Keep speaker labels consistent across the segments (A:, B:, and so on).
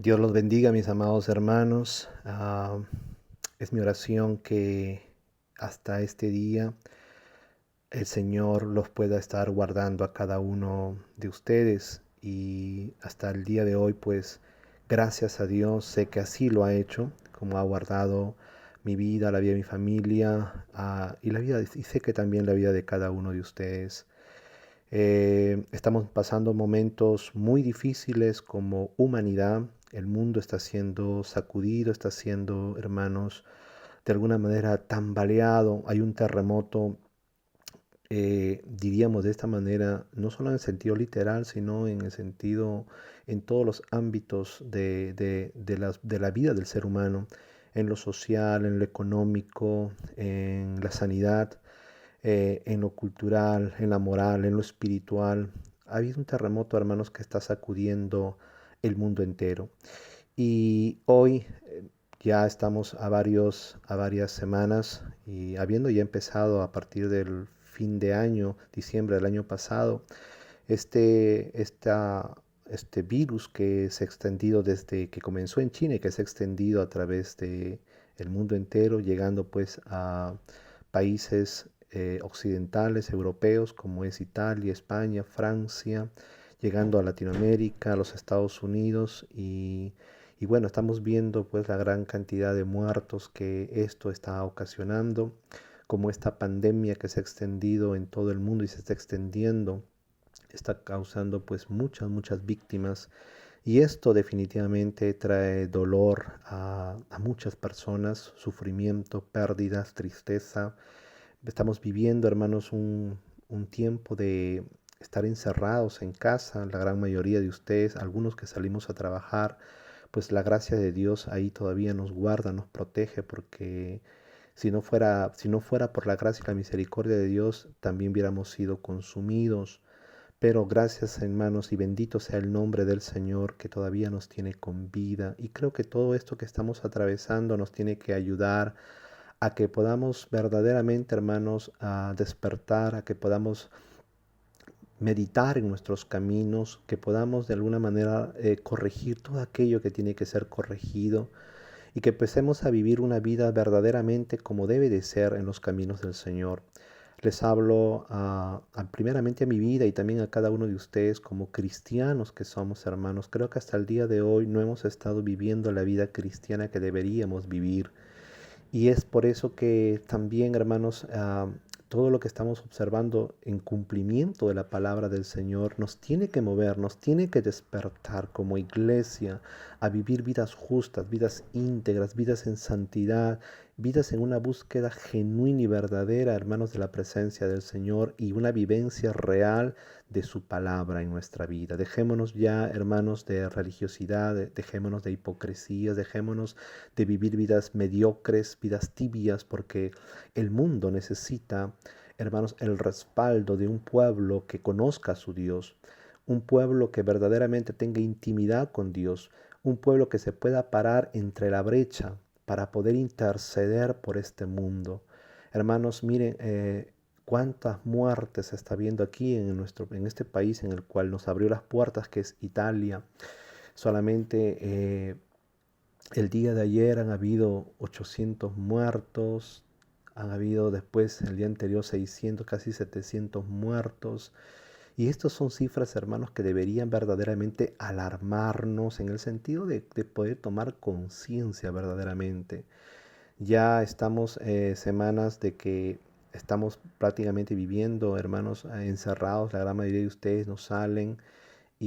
A: Dios los bendiga, mis amados hermanos. Es mi oración que hasta este día el Señor los pueda estar guardando a cada uno de ustedes. Y hasta el día de hoy, pues, gracias a Dios, sé que así lo ha hecho, como ha guardado mi vida, la vida de mi familia, y la vida, y sé que también la vida de cada uno de ustedes. Estamos pasando momentos muy difíciles como humanidad. El mundo está siendo sacudido, está siendo, hermanos, de alguna manera tambaleado. Hay un terremoto, diríamos de esta manera, no solo en el sentido literal, sino en el sentido, en todos los ámbitos de la vida del ser humano, en lo social, en lo económico, en la sanidad, en lo cultural, en la moral, en lo espiritual. Ha habido un terremoto, hermanos, que está sacudiendo el mundo entero. Y hoy ya estamos a varias semanas y habiendo ya empezado a partir del fin de año, diciembre del año pasado, este, esta, este virus que se ha extendido desde que comenzó en China y que se ha extendido a través de el mundo entero, llegando pues a países occidentales, europeos, como es Italia, España, Francia, llegando a Latinoamérica, a los Estados Unidos y bueno, estamos viendo pues la gran cantidad de muertos que esto está ocasionando, como esta pandemia que se ha extendido en todo el mundo y se está extendiendo está causando pues muchas víctimas y esto definitivamente trae dolor a muchas personas, sufrimiento, pérdidas, tristeza. Estamos viviendo, hermanos, un tiempo de estar encerrados en casa, la gran mayoría de ustedes, algunos que salimos a trabajar, pues la gracia de Dios ahí todavía nos guarda, nos protege, porque si no fuera por la gracia y la misericordia de Dios, también hubiéramos sido consumidos. Pero gracias, hermanos, y bendito sea el nombre del Señor que todavía nos tiene con vida. Y creo que todo esto que estamos atravesando nos tiene que ayudar a que podamos verdaderamente, hermanos, a despertar, a que podamos meditar en nuestros caminos, que podamos de alguna manera corregir todo aquello que tiene que ser corregido y que empecemos a vivir una vida verdaderamente como debe de ser en los caminos del Señor. Les hablo primeramente a mi vida y también a cada uno de ustedes como cristianos que somos, hermanos. Creo que hasta el día de hoy no hemos estado viviendo la vida cristiana que deberíamos vivir. Y es por eso que también, hermanos, todo lo que estamos observando en cumplimiento de la palabra del Señor nos tiene que mover, nos tiene que despertar como iglesia a vivir vidas justas, vidas íntegras, vidas en santidad, vidas en una búsqueda genuina y verdadera, hermanos, de la presencia del Señor y una vivencia real de su palabra en nuestra vida. Dejémonos ya, hermanos, de religiosidad, dejémonos de hipocresías, dejémonos de vivir vidas mediocres, vidas tibias, porque el mundo necesita, hermanos, el respaldo de un pueblo que conozca a su Dios, un pueblo que verdaderamente tenga intimidad con Dios, un pueblo que se pueda parar entre la brecha para poder interceder por este mundo. Hermanos, miren, cuántas muertes se está viendo aquí en este país en el cual nos abrió las puertas, que es Italia. Solamente el día de ayer han habido 800 muertos, han habido después el día anterior 600, casi 700 muertos. Y estas son cifras, hermanos, que deberían verdaderamente alarmarnos en el sentido de poder tomar conciencia verdaderamente. Ya estamos semanas de que estamos prácticamente viviendo, hermanos, encerrados. La gran mayoría de ustedes no salen.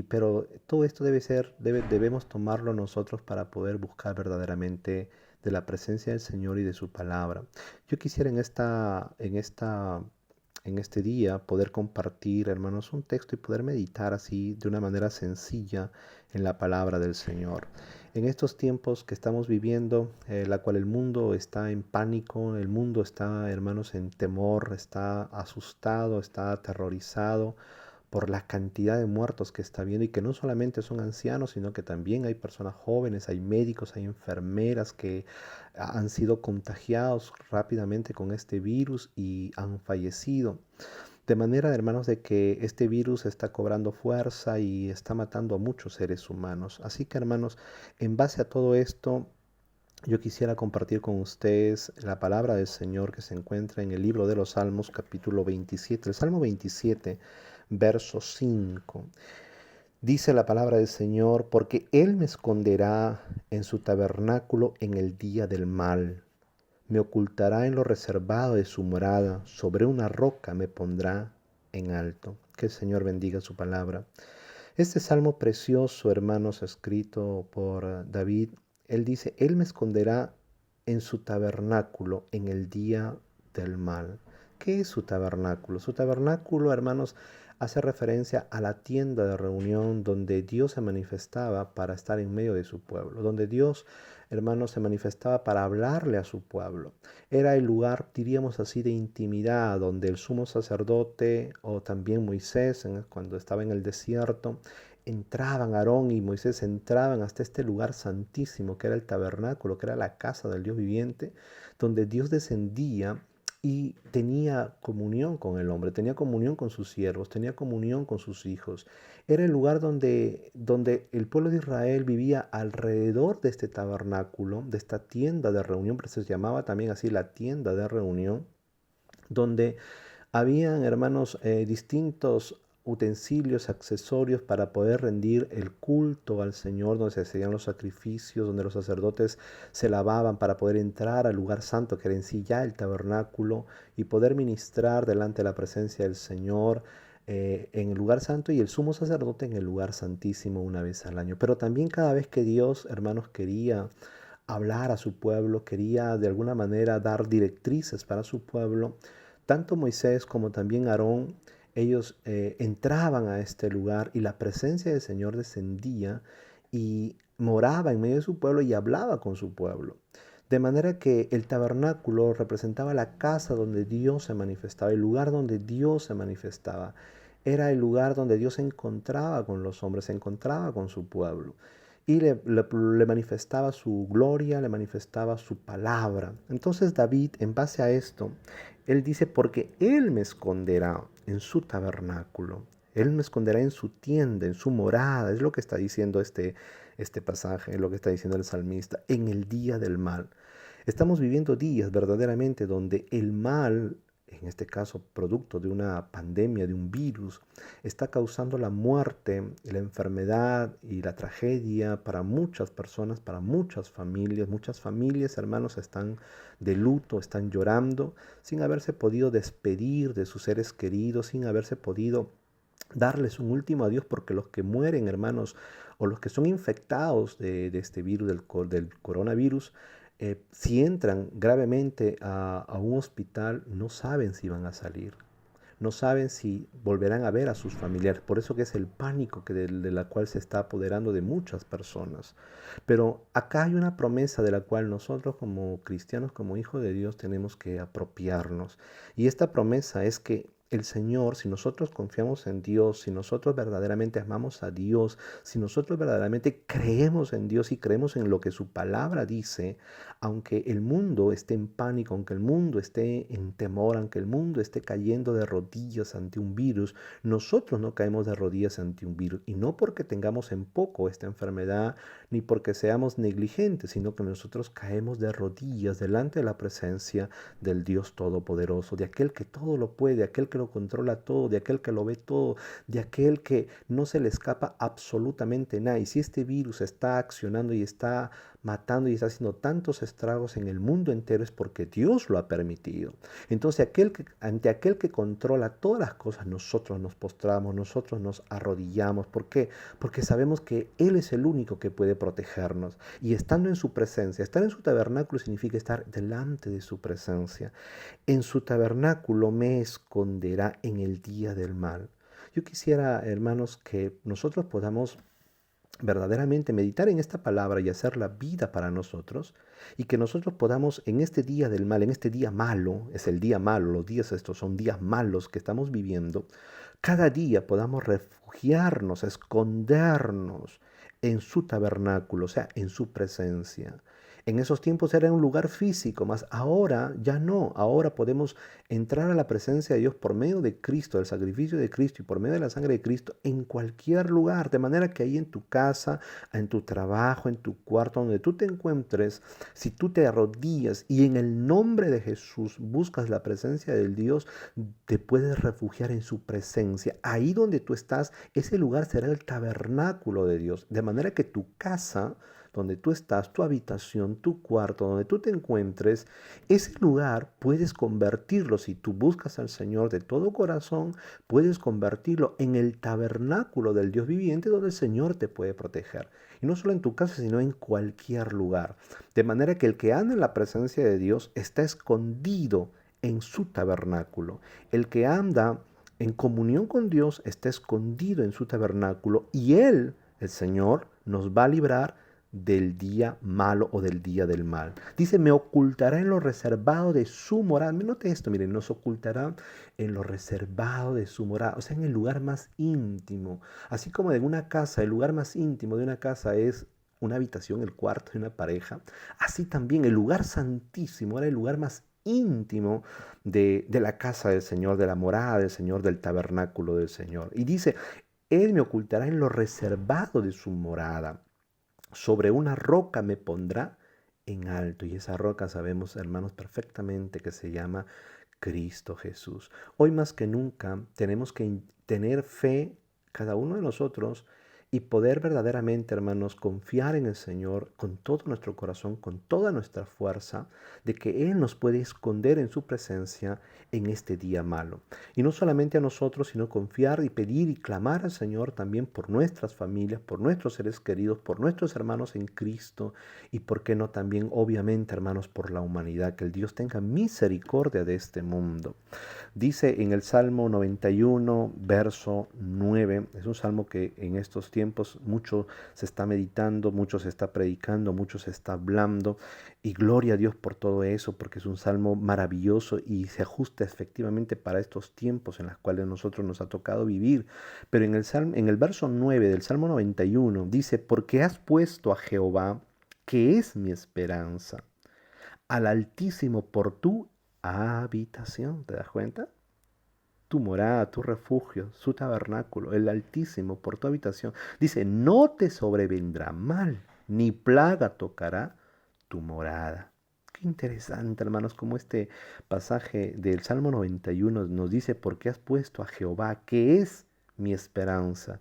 A: Pero todo esto debemos tomarlo nosotros para poder buscar verdaderamente de la presencia del Señor y de su palabra. Yo quisiera en este día poder compartir, hermanos, un texto y poder meditar así de una manera sencilla en la palabra del Señor. En estos tiempos que estamos viviendo, la cual el mundo está en pánico, el mundo está, hermanos, en temor, está asustado, está aterrorizado por la cantidad de muertos que está viendo y que no solamente son ancianos, sino que también hay personas jóvenes, hay médicos, hay enfermeras que han sido contagiados rápidamente con este virus y han fallecido. De manera, hermanos, de que este virus está cobrando fuerza y está matando a muchos seres humanos. Así que, hermanos, en base a todo esto, yo quisiera compartir con ustedes la palabra del Señor que se encuentra en el libro de los Salmos, capítulo 27, el Salmo 27, verso 5. Dice la palabra del Señor, porque Él me esconderá en su tabernáculo en el día del mal. Me ocultará en lo reservado de su morada, sobre una roca me pondrá en alto. Que el Señor bendiga su palabra. Este salmo precioso, hermanos, escrito por David, él dice, Él me esconderá en su tabernáculo en el día del mal. ¿Qué es su tabernáculo? Su tabernáculo, hermanos, hace referencia a la tienda de reunión donde Dios se manifestaba para estar en medio de su pueblo, donde Dios, hermanos, se manifestaba para hablarle a su pueblo. Era el lugar, diríamos así, de intimidad, donde el sumo sacerdote o también Moisés, cuando estaba en el desierto, entraban, Aarón y Moisés entraban hasta este lugar santísimo que era el tabernáculo, que era la casa del Dios viviente, donde Dios descendía y tenía comunión con el hombre, tenía comunión con sus siervos, tenía comunión con sus hijos. Era el lugar donde el pueblo de Israel vivía alrededor de este tabernáculo, de esta tienda de reunión, pero se llamaba también así la tienda de reunión, donde habían, hermanos, distintos utensilios, accesorios para poder rendir el culto al Señor, donde se hacían los sacrificios, donde los sacerdotes se lavaban para poder entrar al lugar santo, que era en sí ya el tabernáculo, y poder ministrar delante de la presencia del Señor en el lugar santo y el sumo sacerdote en el lugar santísimo una vez al año. Pero también cada vez que Dios, hermanos, quería hablar a su pueblo, quería de alguna manera dar directrices para su pueblo, tanto Moisés como también Aarón, ellos entraban a este lugar y la presencia del Señor descendía y moraba en medio de su pueblo y hablaba con su pueblo. De manera que el tabernáculo representaba la casa donde Dios se manifestaba, el lugar donde Dios se manifestaba. Era el lugar donde Dios se encontraba con los hombres, se encontraba con su pueblo y le manifestaba su gloria, le manifestaba su palabra. Entonces David, en base a esto, él dice, porque Él me esconderá en su tabernáculo, Él me esconderá en su tienda, en su morada, es lo que está diciendo este pasaje, es lo que está diciendo el salmista, en el día del mal. Estamos viviendo días verdaderamente donde el mal, en este caso producto de una pandemia, de un virus, está causando la muerte, la enfermedad y la tragedia para muchas personas, para muchas familias. Muchas familias, hermanos, están de luto, están llorando, sin haberse podido despedir de sus seres queridos, sin haberse podido darles un último adiós, porque los que mueren, hermanos, o los que son infectados de este virus, del coronavirus, si entran gravemente a un hospital, no saben si van a salir, no saben si volverán a ver a sus familiares. Por eso que es el pánico de la cual se está apoderando de muchas personas. Pero acá hay una promesa de la cual nosotros como cristianos, como hijos de Dios, tenemos que apropiarnos. Y esta promesa es que el Señor, si nosotros confiamos en Dios, si nosotros verdaderamente amamos a Dios, si nosotros verdaderamente creemos en Dios y creemos en lo que su palabra dice, aunque el mundo esté en pánico, aunque el mundo esté en temor, aunque el mundo esté cayendo de rodillas ante un virus, nosotros no caemos de rodillas ante un virus. Y no porque tengamos en poco esta enfermedad, ni porque seamos negligentes, sino que nosotros caemos de rodillas delante de la presencia del Dios Todopoderoso, de aquel que todo lo puede, de aquel que lo controla todo, de aquel que lo ve todo, de aquel que no se le escapa absolutamente nada. Y si este virus está accionando y está matando y está haciendo tantos estragos en el mundo entero, es porque Dios lo ha permitido. Entonces, ante aquel que controla todas las cosas, nosotros nos postramos, nosotros nos arrodillamos. ¿Por qué? Porque sabemos que Él es el único que puede protegernos. Y estando en su presencia, estar en su tabernáculo significa estar delante de su presencia. En su tabernáculo me esconderá en el día del mal. Yo quisiera, hermanos, que nosotros podamos verdaderamente meditar en esta palabra y hacerla vida para nosotros, y que nosotros podamos en este día del mal, en este día malo, es el día malo, los días estos son días malos que estamos viviendo, cada día podamos refugiarnos, escondernos en su tabernáculo, o sea, en su presencia. En esos tiempos era un lugar físico, mas ahora ya no. Ahora podemos entrar a la presencia de Dios por medio de Cristo, del sacrificio de Cristo y por medio de la sangre de Cristo en cualquier lugar. De manera que ahí en tu casa, en tu trabajo, en tu cuarto, donde tú te encuentres, si tú te arrodillas y en el nombre de Jesús buscas la presencia del Dios, te puedes refugiar en su presencia. Ahí donde tú estás, ese lugar será el tabernáculo de Dios. De manera que tu casa, donde tú estás, tu habitación, tu cuarto, donde tú te encuentres, ese lugar puedes convertirlo, si tú buscas al Señor de todo corazón, puedes convertirlo en el tabernáculo del Dios viviente donde el Señor te puede proteger. Y no solo en tu casa, sino en cualquier lugar. De manera que el que anda en la presencia de Dios está escondido en su tabernáculo. El que anda en comunión con Dios está escondido en su tabernáculo y Él, el Señor, nos va a librar del día malo o del día del mal. Dice, me ocultará en lo reservado de su morada. Note esto, miren, nos ocultará en lo reservado de su morada, o sea, en el lugar más íntimo. Así como en una casa, el lugar más íntimo de una casa es una habitación, el cuarto de una pareja, así también el lugar santísimo era el lugar más íntimo de la casa del Señor, de la morada del Señor, del tabernáculo del Señor. Y dice, Él me ocultará en lo reservado de su morada. Sobre una roca me pondrá en alto. Y esa roca sabemos, hermanos, perfectamente que se llama Cristo Jesús. Hoy más que nunca tenemos que tener fe, cada uno de nosotros, y poder verdaderamente, hermanos, confiar en el Señor con todo nuestro corazón, con toda nuestra fuerza, de que Él nos puede esconder en su presencia en este día malo. Y no solamente a nosotros, sino confiar y pedir y clamar al Señor también por nuestras familias, por nuestros seres queridos, por nuestros hermanos en Cristo y, por qué no, también, obviamente, hermanos, por la humanidad, que el Dios tenga misericordia de este mundo. Dice en el Salmo 91, verso 9, es un salmo que en estos tiempos mucho se está meditando, mucho se está predicando, mucho se está hablando, y gloria a Dios por todo eso, porque es un salmo maravilloso y se ajusta efectivamente para estos tiempos en los cuales nosotros nos ha tocado vivir. Pero en el verso 9 del Salmo 91 dice, porque has puesto a Jehová, que es mi esperanza, al Altísimo por tu habitación. ¿Te das cuenta? Tu morada, tu refugio, su tabernáculo, el Altísimo por tu habitación. Dice, no te sobrevendrá mal, ni plaga tocará tu morada. Qué interesante, hermanos, como este pasaje del Salmo 91 nos dice, porque has puesto a Jehová, que es mi esperanza.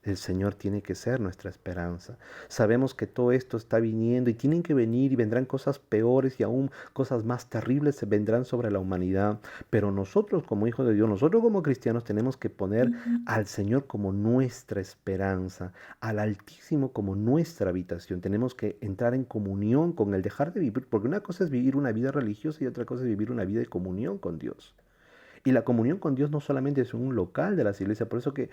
A: El Señor tiene que ser nuestra esperanza. Sabemos que todo esto está viniendo y tienen que venir y vendrán cosas peores y aún cosas más terribles se vendrán sobre la humanidad. Pero nosotros como hijos de Dios, nosotros como cristianos tenemos que poner al Señor como nuestra esperanza, al Altísimo como nuestra habitación. Tenemos que entrar en comunión con Él, dejar de vivir, porque una cosa es vivir una vida religiosa y otra cosa es vivir una vida de comunión con Dios. Y la comunión con Dios no solamente es un local de las iglesias, por eso que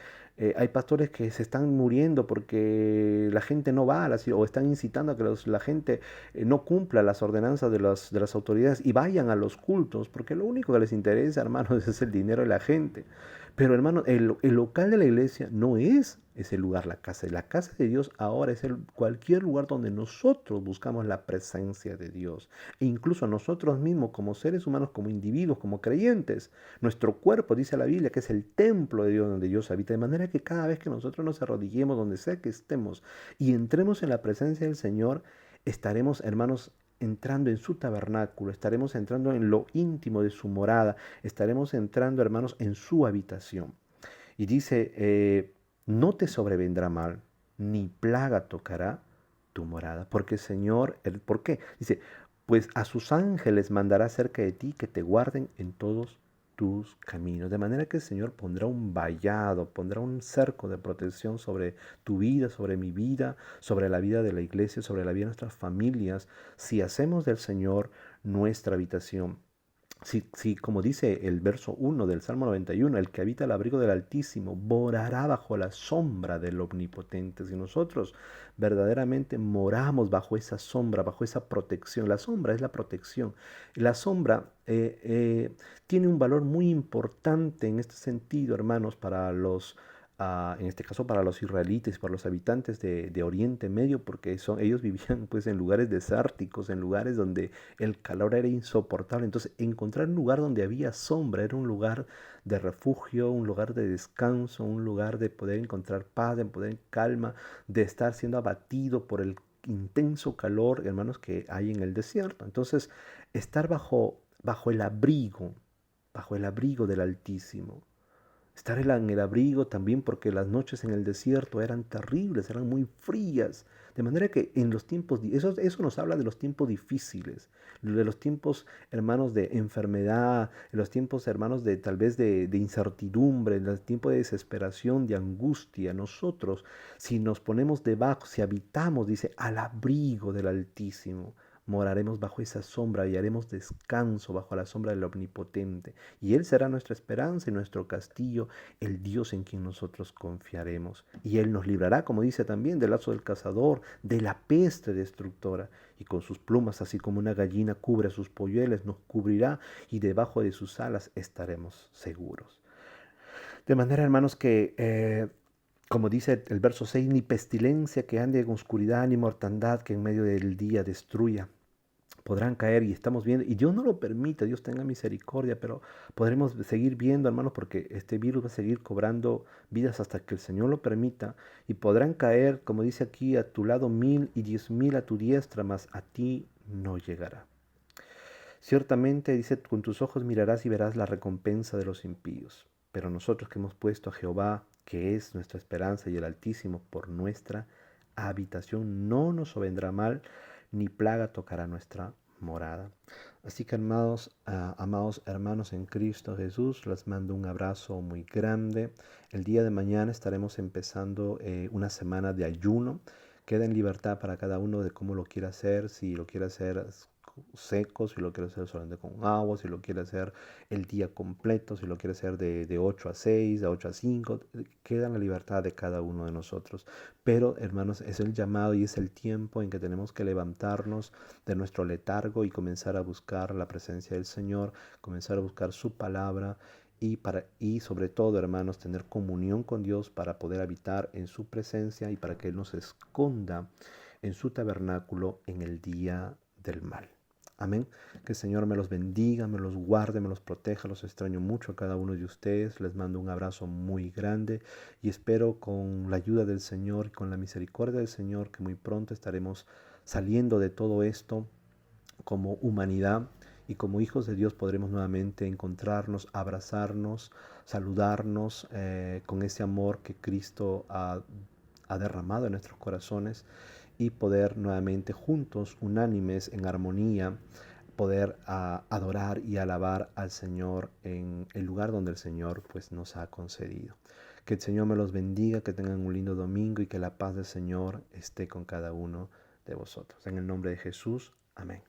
A: hay pastores que se están muriendo porque la gente no va a las o están incitando a que la gente no cumpla las ordenanzas de las autoridades y vayan a los cultos, porque lo único que les interesa, hermanos, es el dinero de la gente. Pero hermanos, el local de la iglesia no es ese lugar, la casa. La casa de Dios ahora es cualquier lugar donde nosotros buscamos la presencia de Dios. E incluso nosotros mismos como seres humanos, como individuos, como creyentes, nuestro cuerpo, dice la Biblia, que es el templo de Dios donde Dios habita. De manera que cada vez que nosotros nos arrodillemos, donde sea que estemos, y entremos en la presencia del Señor, estaremos, hermanos, entrando en su tabernáculo, estaremos entrando en lo íntimo de su morada, estaremos entrando, hermanos, en su habitación. Y dice, no te sobrevendrá mal, ni plaga tocará tu morada. Porque Señor, ¿por qué? Dice, pues a sus ángeles mandará cerca de ti que te guarden en todos tus caminos. De manera que el Señor pondrá un vallado, pondrá un cerco de protección sobre tu vida, sobre mi vida, sobre la vida de la iglesia, sobre la vida de nuestras familias, si hacemos del Señor nuestra habitación. Si, como dice el verso 1 del Salmo 91, el que habita el abrigo del Altísimo morará bajo la sombra del Omnipotente. Si nosotros verdaderamente moramos bajo esa sombra, bajo esa protección, la sombra es la protección. La sombra tiene un valor muy importante en este sentido, hermanos, para los en este caso para los israelitas, para los habitantes de Oriente Medio, porque ellos vivían pues en lugares desérticos, en lugares donde el calor era insoportable. Entonces encontrar un lugar donde había sombra era un lugar de refugio, un lugar de descanso, un lugar de poder encontrar paz, de poder calma, de estar siendo abatido por el intenso calor, hermanos, que hay en el desierto. Entonces, estar bajo el abrigo del Altísimo. Estar en el abrigo también porque las noches en el desierto eran terribles, eran muy frías. De manera que en los tiempos, eso nos habla de los tiempos difíciles, de los tiempos, hermanos, de enfermedad, de los tiempos, hermanos, de tal vez de incertidumbre, de los tiempos de desesperación, de angustia. Nosotros, si nos ponemos debajo, si habitamos, dice, al abrigo del Altísimo, moraremos bajo esa sombra y haremos descanso bajo la sombra del Omnipotente. Y Él será nuestra esperanza y nuestro castillo, el Dios en quien nosotros confiaremos. Y Él nos librará, como dice también, del lazo del cazador, de la peste destructora. Y con sus plumas, así como una gallina cubre a sus polluelos, nos cubrirá y debajo de sus alas estaremos seguros. De manera, hermanos, que como dice el verso 6, ni pestilencia que ande en oscuridad, ni mortandad que en medio del día destruya. Podrán caer y estamos viendo, y Dios no lo permite, Dios tenga misericordia, pero podremos seguir viendo, hermanos, porque este virus va a seguir cobrando vidas hasta que el Señor lo permita, y podrán caer, como dice aquí, a tu lado 1000 y 10.000 a tu diestra, mas a ti no llegará. Ciertamente, dice, con tus ojos mirarás y verás la recompensa de los impíos, pero nosotros que hemos puesto a Jehová, que es nuestra esperanza y el Altísimo, por nuestra habitación, no nos vendrá mal, ni plaga tocará nuestra morada. Así que, amados hermanos en Cristo Jesús, les mando un abrazo muy grande. El día de mañana estaremos empezando una semana de ayuno. Queda en libertad para cada uno de cómo lo quiera hacer, si lo quiere hacer seco, si lo quiere hacer solamente con agua, si lo quiere hacer el día completo, si lo quiere hacer de 8 a 6, de 8 a 5, queda en la libertad de cada uno de nosotros. Pero, hermanos, es el llamado y es el tiempo en que tenemos que levantarnos de nuestro letargo y comenzar a buscar la presencia del Señor, comenzar a buscar su palabra y sobre todo, hermanos, tener comunión con Dios para poder habitar en su presencia y para que Él nos esconda en su tabernáculo en el día del mal. Amén. Que el Señor me los bendiga, me los guarde, me los proteja. Los extraño mucho a cada uno de ustedes. Les mando un abrazo muy grande y espero con la ayuda del Señor y con la misericordia del Señor que muy pronto estaremos saliendo de todo esto como humanidad y como hijos de Dios podremos nuevamente encontrarnos, abrazarnos, saludarnos con ese amor que Cristo ha derramado en nuestros corazones y poder nuevamente juntos, unánimes, en armonía, poder adorar y alabar al Señor en el lugar donde el Señor pues nos ha concedido. Que el Señor me los bendiga, que tengan un lindo domingo y que la paz del Señor esté con cada uno de vosotros. En el nombre de Jesús, amén.